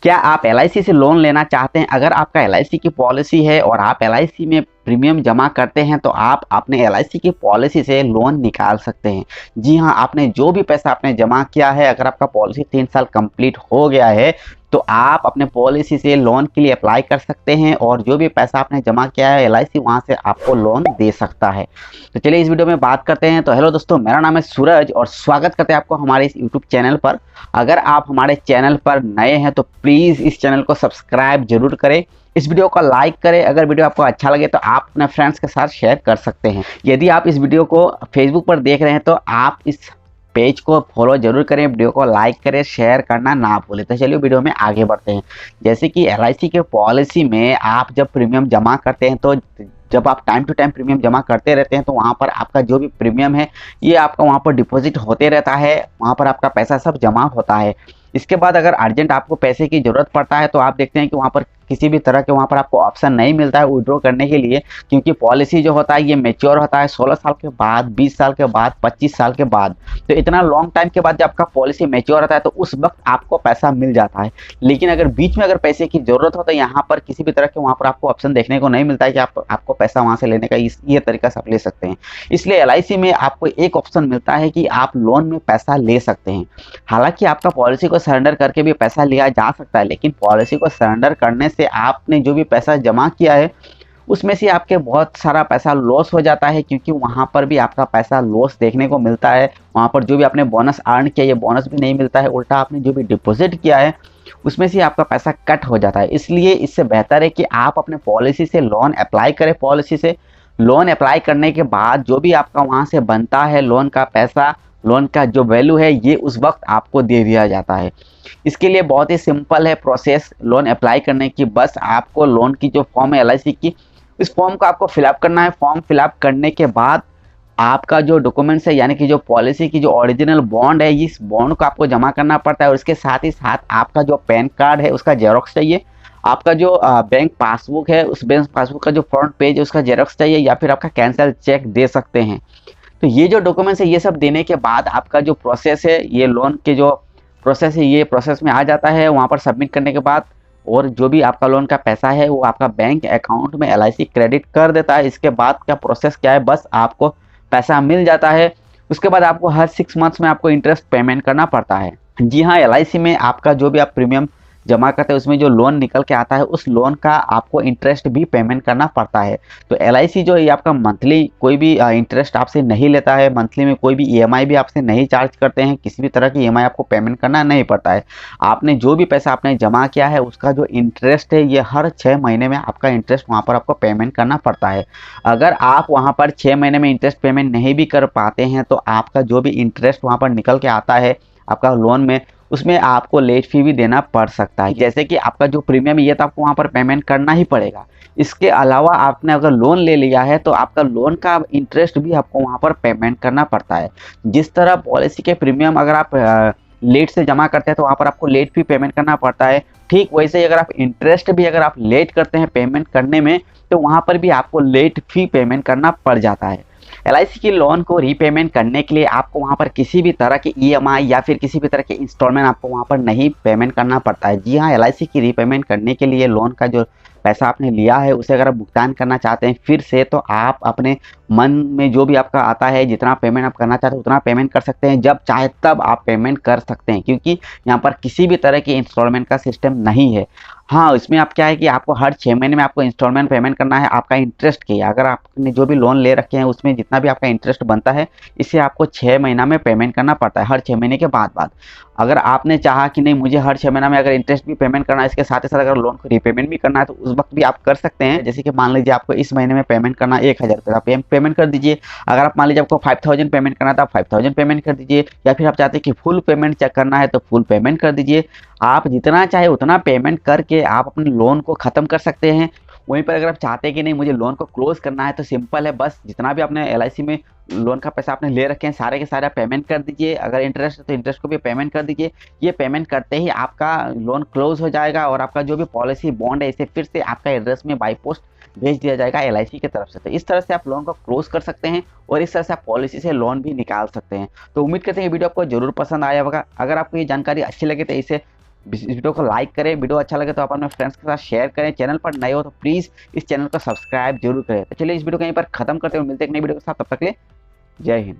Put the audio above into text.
क्या आप एलआईसी से लोन लेना चाहते हैं? अगर आपका एलआईसी की पॉलिसी है और आप एलआईसी में प्रीमियम जमा करते हैं तो आप अपने एलआईसी की पॉलिसी से लोन निकाल सकते हैं। जी हाँ, आपने जो भी पैसा आपने जमा किया है, अगर आपका पॉलिसी 3 साल कंप्लीट हो गया है तो आप अपने पॉलिसी से लोन के लिए अप्लाई कर सकते हैं और जो भी पैसा आपने जमा किया है एलआईसी वहाँ से आपको लोन दे सकता है। तो चलिए इस वीडियो में बात करते हैं। तो हेलो दोस्तों, मेरा नाम है सूरज और स्वागत करते हैं आपको हमारे इस यूट्यूब चैनल पर। अगर आप हमारे चैनल पर नए हैं तो प्लीज़ इस चैनल को सब्सक्राइब जरूर करें, इस वीडियो को लाइक करें। अगर वीडियो आपको अच्छा लगे तो आप अपने फ्रेंड्स के साथ शेयर कर सकते हैं। यदि आप इस वीडियो को फेसबुक पर देख रहे हैं तो आप इस पेज को फॉलो जरूर करें, वीडियो को लाइक करें, शेयर करना ना भूलें। तो चलिए वीडियो में आगे बढ़ते हैं। जैसे कि एलआईसी के पॉलिसी में आप जब प्रीमियम जमा करते हैं तो जब आप टाइम टू टाइम प्रीमियम जमा करते रहते हैं तो वहाँ पर आपका जो भी प्रीमियम है ये आपका वहाँ पर डिपॉजिट होते रहता है, वहाँ पर आपका पैसा सब जमा होता है। इसके बाद अगर अर्जेंट आपको पैसे की ज़रूरत पड़ता है तो आप देखते हैं कि वहाँ पर किसी भी तरह के वहाँ पर आपको ऑप्शन नहीं मिलता है विड्रॉ करने के लिए, क्योंकि पॉलिसी जो होता है ये मैच्योर होता है 16 साल के बाद, 20 साल के बाद, 25 साल के बाद। तो इतना लॉन्ग टाइम के बाद जब आपका पॉलिसी मैच्योर होता है तो उस वक्त आपको पैसा मिल जाता है। लेकिन अगर बीच में अगर पैसे की ज़रूरत हो तो यहाँ पर किसी भी तरह के वहाँ पर आपको ऑप्शन देखने को नहीं मिलता है कि आपको पैसा वहाँ से लेने का ये तरीका से आप ले सकते हैं। इसलिए एलआईसी में आपको एक ऑप्शन मिलता है कि आप लोन में पैसा ले सकते हैं। हालांकि आपका पॉलिसी को सरेंडर करके भी पैसा लिया जा सकता है, लेकिन पॉलिसी को सरेंडर करने से आपने जो भी पैसा जमा किया है उसमें से आपके बहुत सारा पैसा लॉस हो जाता है, क्योंकि वहाँ पर भी आपका पैसा लॉस देखने को मिलता है। वहाँ पर जो भी आपने बोनस अर्न किया ये बोनस भी नहीं मिलता है, उल्टा आपने जो भी डिपॉजिट किया है उसमें से आपका पैसा कट हो जाता है। इसलिए इससे बेहतर है कि आप अपने पॉलिसी से लोन अप्लाई करें। पॉलिसी से लोन अप्लाई करने के बाद जो भी आपका वहाँ से बनता है लोन का पैसा, लोन का जो वैल्यू है ये उस वक्त आपको दे दिया जाता है। इसके लिए बहुत ही सिंपल है प्रोसेस लोन अप्लाई करने की। बस आपको लोन की जो फॉर्म है एलआईसी की, इस फॉर्म को आपको फिलअप करना है। फॉर्म फिलअप करने के बाद आपका जो डॉक्यूमेंट्स है यानी कि जो पॉलिसी की जो ओरिजिनल बॉन्ड है, इस बॉन्ड को आपको जमा करना पड़ता है और इसके साथ ही साथ आपका जो पैन कार्ड है उसका जेरॉक्स चाहिए, आपका जो बैंक पासबुक है उस बैंक पासबुक का जो फ्रंट पेज है उसका जेरॉक्स चाहिए, या फिर आपका कैंसिल चेक दे सकते हैं। तो ये जो डॉक्यूमेंट्स है ये सब देने के बाद आपका जो प्रोसेस है, ये लोन के जो प्रोसेस है ये प्रोसेस में आ जाता है। वहाँ पर सबमिट करने के बाद और जो भी आपका लोन का पैसा है वो आपका बैंक अकाउंट में एलआईसी क्रेडिट कर देता है। इसके बाद का प्रोसेस क्या है, बस आपको पैसा मिल जाता है। उसके बाद आपको हर 6 मंथ्स में आपको इंटरेस्ट पेमेंट करना पड़ता है। जी हाँ, एलआईसी में आपका जो भी आप प्रीमियम जमा करते हैं उसमें जो लोन निकल के आता है उस लोन का आपको इंटरेस्ट भी पेमेंट करना पड़ता है। तो एलआईसी जो है आपका मंथली कोई भी इंटरेस्ट आपसे नहीं लेता है, मंथली में कोई भी ईएमआई भी आपसे नहीं चार्ज करते हैं, किसी भी तरह की ईएमआई आपको पेमेंट करना नहीं पड़ता है। आपने जो भी पैसा आपने जमा किया है उसका जो इंटरेस्ट है ये हर 6 महीने में आपका इंटरेस्ट वहाँ पर आपको पेमेंट करना पड़ता है। अगर आप वहाँ पर 6 महीने में इंटरेस्ट पेमेंट नहीं भी कर पाते हैं तो आपका जो भी इंटरेस्ट वहाँ पर निकल के आता है आपका लोन में, उसमें आपको लेट फी भी देना पड़ सकता है। जैसे कि आपका जो प्रीमियम ये तो आपको वहाँ पर पेमेंट करना ही पड़ेगा। इसके अलावा आपने अगर लोन ले लिया है तो आपका लोन का इंटरेस्ट भी आपको वहाँ पर पेमेंट करना पड़ता है। जिस तरह पॉलिसी के प्रीमियम अगर आप लेट से जमा करते हैं तो वहाँ पर आपको लेट फी पेमेंट करना पड़ता है, ठीक वैसे ही अगर आप इंटरेस्ट भी अगर आप लेट करते हैं पेमेंट करने में तो वहाँ पर भी आपको लेट फी पेमेंट करना पड़ जाता है। एलआईसी की लोन को रीपेमेंट करने के लिए आपको वहाँ पर किसी भी तरह की ईएमआई या फिर किसी भी तरह के इंस्टॉलमेंट आपको वहाँ पर नहीं पेमेंट करना पड़ता है। जी हाँ, एलआईसी की रीपेमेंट करने के लिए लोन का जो पैसा आपने लिया है उसे अगर आप भुगतान करना चाहते हैं फिर से, तो आप अपने मन में जो भी आपका आता है जितना पेमेंट आप करना चाहते हैं उतना पेमेंट कर सकते हैं, जब चाहे तब आप पेमेंट कर सकते हैं, क्योंकि यहाँ पर किसी भी तरह की इंस्टॉलमेंट का सिस्टम नहीं है। हाँ, इसमें आप क्या है कि आपको हर 6 महीने में आपको इंस्टॉलमेंट पेमेंट करना है आपका इंटरेस्ट की। अगर आपने जो भी लोन ले रखे हैं उसमें जितना भी आपका इंटरेस्ट बनता है इसे आपको 6 महीना में पेमेंट करना पड़ता है, हर 6 महीने के बाद। अगर आपने चाहा कि नहीं मुझे हर 6 महीना में अगर इंटरेस्ट भी पेमेंट करना है इसके साथ ही साथ अगर लोन को रीपेमेंट भी करना है तो उस वक्त भी आप कर सकते हैं। जैसे कि मान लीजिए आपको इस महीने में पेमेंट करना 1000 रुपये, आप पेमेंट कर दीजिए। अगर आप मान लीजिए आपको 5000 पेमेंट करना था, आप 5000 पेमेंट कर दीजिए, या फिर आप चाहते हैं कि फुल पेमेंट चेक करना है तो फुल पेमेंट कर दीजिए। आप जितना चाहे उतना पेमेंट करके आप अपने लोन को ख़त्म कर सकते हैं। वहीं पर अगर आप चाहते हैं कि नहीं मुझे लोन को क्लोज करना है तो सिंपल है, बस जितना भी आपने एलआईसी में लोन का पैसा आपने ले रखे हैं सारे के सारे पेमेंट कर दीजिए। अगर इंटरेस्ट है तो इंटरेस्ट को भी पेमेंट कर दीजिए। ये पेमेंट करते ही आपका लोन क्लोज हो जाएगा और आपका जो भी पॉलिसी बॉन्ड है इसे फिर से आपका एड्रेस में बाई पोस्ट भेज दिया जाएगा एलआईसी की तरफ से। तो इस तरह से आप लोन को क्लोज कर सकते हैं और इस तरह से आप पॉलिसी से लोन भी निकाल सकते हैं। तो उम्मीद करते हैं ये वीडियो आपको जरूर पसंद आया होगा। अगर आपको ये जानकारी अच्छी लगे तो इसे इस वीडियो को लाइक करें, वीडियो अच्छा लगे तो आप अपने फ्रेंड्स के साथ शेयर करें, चैनल पर नए हो तो प्लीज़ इस चैनल को सब्सक्राइब जरूर करें। तो चलिए इस वीडियो को यहीं पर खत्म करते हुए मिलते हैं एक नई वीडियो के साथ, तब तक के लिए जय हिंद।